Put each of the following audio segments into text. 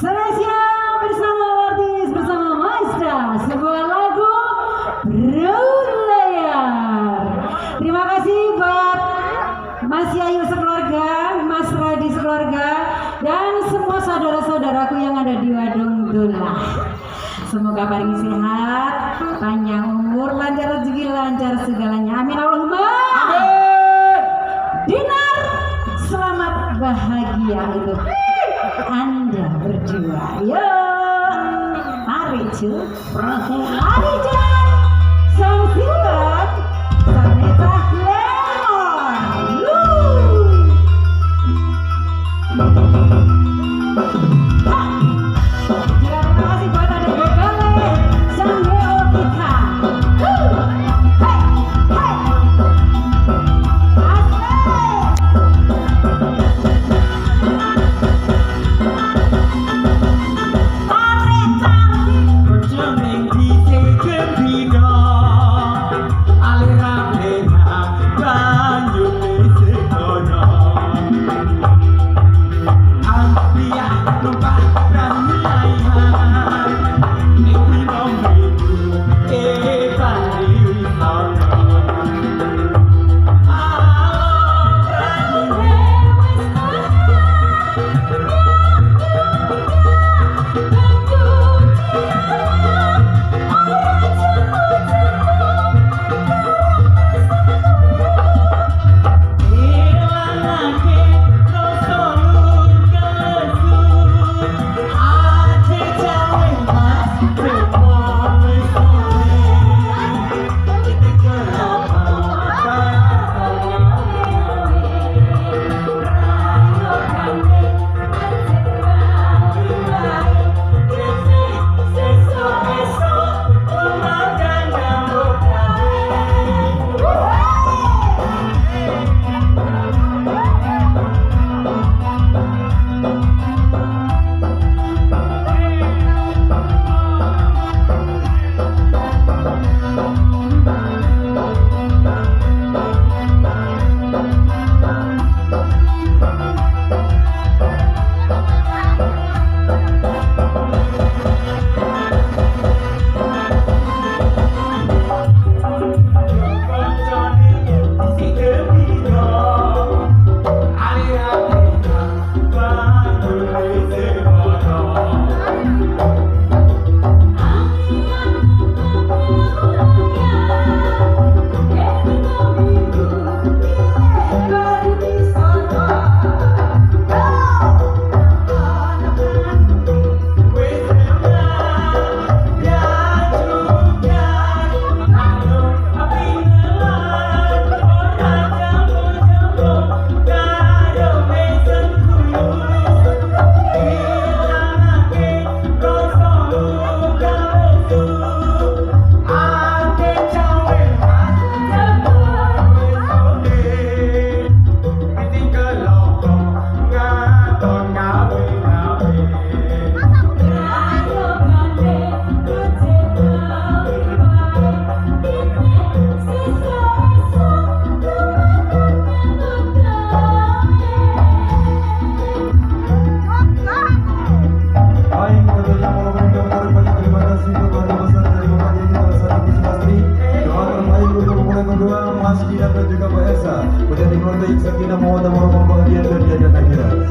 Selamat siang bersama artis bersama Maestra, sebuah lagu berlayar. Terima kasih buat Mas Yayu sekeluarga, Mas Radi sekeluarga, dan semua saudara-saudaraku yang ada di Wadung Dulah. Semoga paling sehat, panjang umur, lancar rezeki, lancar segalanya. Amin Allahumma. Amin. Dinar, selamat bahagia itu Anda berdua. Yo, mari cu, mari jangan samsilat, sanetah lemon.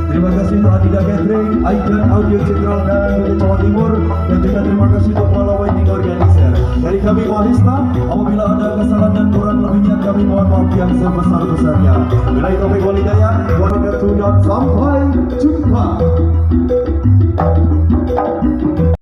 Terima kasih untuk Adida Catering, Icon Audio Central dan Unit Jawa Timur, dan juga terima kasih untuk Kuala Wedding Organizer. Dari kami Mahista, apabila ada kesalahan dan kurang lebihnya kami mohon maaf yang sebesar-besarnya. Bila itu walidaya, wabarakatuh dan sampai jumpa.